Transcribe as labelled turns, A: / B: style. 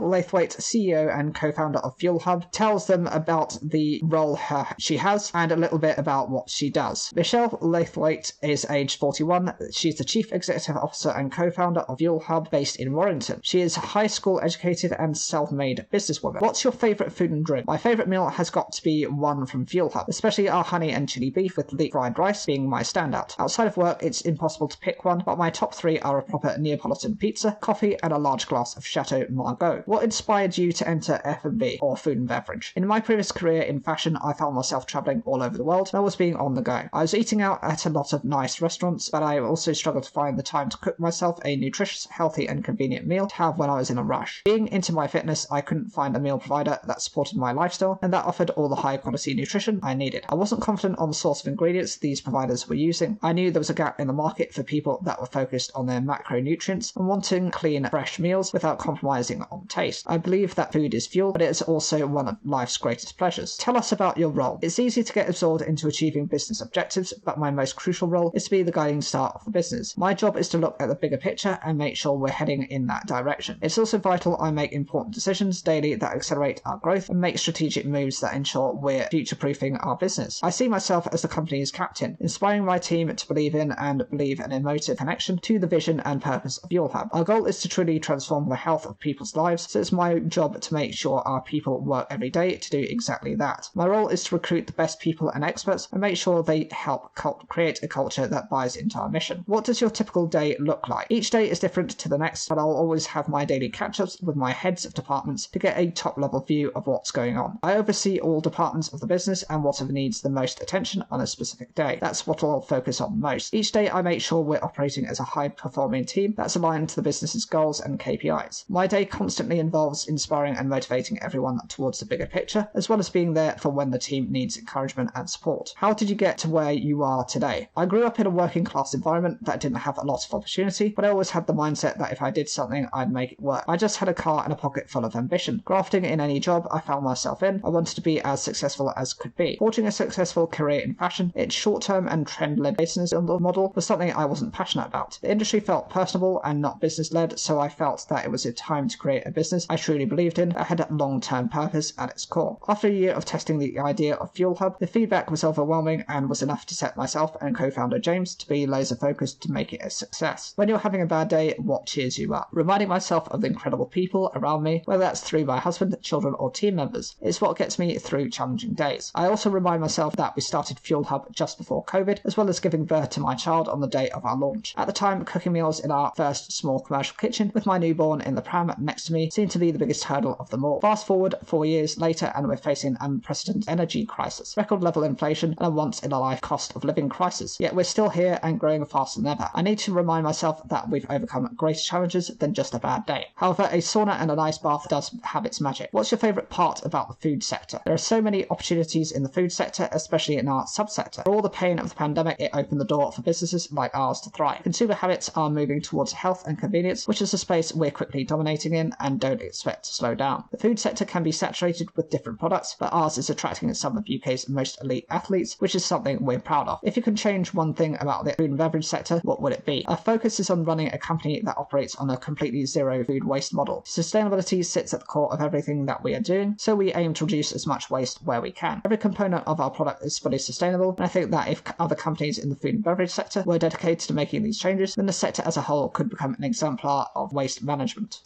A: Laithwaite, CEO and co-founder of Fuelhub, tells them about the role she has and a little bit about what she does. Michelle Laithwaite is aged 41. She's the Chief Executive Officer and co-founder of Fuelhub based in Warrington. She is a high school educated and self-made businesswoman. What's your favourite food and drink? My favourite meal has got to be one from Fuelhub, especially our honey and chili beef with deep fried rice being my standout. Outside of work, it's impossible to pick one, but my top three are a proper Neapolitan pizza, coffee, and a large glass of Chateau Margaux. What inspired you to enter F&B or food and beverage? In my previous career in fashion, I found myself travelling all over the world, and always being on the go. I was eating out at a lot of nice restaurants, but I also struggled to find the time to cook myself a nutritious, healthy, and convenient meal to have when I was in a rush. Being into my fitness, I couldn't find a meal provider that supported my lifestyle and that offered all the high quality nutrition I needed. I wasn't confident on the source of ingredients these providers were using. I knew there was a gap in the market for people that were focused on their macronutrients and wanting clean, fresh meals without compromising on taste. I believe that food is fuel, but it is also one of life's greatest pleasures. Tell us about your role. It's easy to get absorbed into achieving business objectives, but my most crucial role is to be the guiding star of the business. My job is to look at the bigger picture and make sure we're heading in that direction. It's also vital I make important decisions daily that accelerate our growth and make strategic moves that ensure we're future-proofing our business. I see myself as the company's captain, inspiring my team to believe in and believe an emotive connection to the vision and purpose of Fuelhub. Our goal is to truly transform the health of people's lives, so it's my job to make sure our people work every day to do exactly that. My role is to recruit the best people and experts and make sure they help create a culture that buys into our mission. What does your typical day look like? Each day is different to the next, but I'll always have my daily catch-ups with my heads of departments to get a top-level view of what's going on. I oversee all departments of the business and whatever needs the most attention on a specific day. That's what I'll focus on most. Each day I make sure we're operating as a high-performing team that's aligned to the business's goals and KPIs. My day constantly involves inspiring and motivating everyone towards the bigger picture, as well as being there for when the team needs encouragement and support. How did you get to where you are today? I grew up in a working class environment that didn't have a lot of opportunity, but I always had the mindset that if I did something, I'd make it work. I just had a car and a pocket full of ambition. Grafting in any job I found myself in, I wanted to be as successful as could be. Forging a successful career in fashion, its short-term and trend-led business model was something I wasn't passionate about. The industry felt personable and not business-led, so I felt that it was a time to create a business I truly believed in that had a long-term purpose at its core. After a year of testing the idea of Fuelhub, the feedback was overwhelming and was enough to set myself and co-founder James to be laser-focused to make it a success. When you're having a bad day, what cheers you up? Reminding myself of the incredible people around me, whether that's through my husband, children, or team members, is what gets me through challenging days. I also remind myself that we started Fuelhub just before COVID, as well as giving birth to my child on the day of our launch. At the time, cooking meals in our first small commercial kitchen with my newborn in the pram next to me seemed to be the biggest hurdle of them all. Fast forward 4 years later and we're facing an unprecedented energy crisis, record level inflation, and a once-in-a-life cost of living crisis. Yet we're still here and growing faster than ever. I need to remind myself that we've overcome greater challenges than just a bad day. However, a sauna and an ice bath does have its magic. What's your favourite part about the food sector? There are so many opportunities in the food sector, especially in our subsector. For all the pain of the pandemic, it opened the door for businesses like ours to thrive. Consumer habits are moving towards health and convenience, which is a space we're quickly dominating in and don't expect to slow down. The food sector can be saturated with different products, but ours is attracting some of UK's most elite athletes, which is something we're proud of. If you can change one thing about the food and beverage sector, what would it be? Our focus is on running a company that operates on a completely zero food waste model. Sustainability sits at the core of everything that we are doing, so we aim to reduce as much waste where we can. Every component of our product is fully sustainable, and I think that if other companies in the food and beverage sector were dedicated to making these changes, then the sector as a whole could become an exemplar of waste management.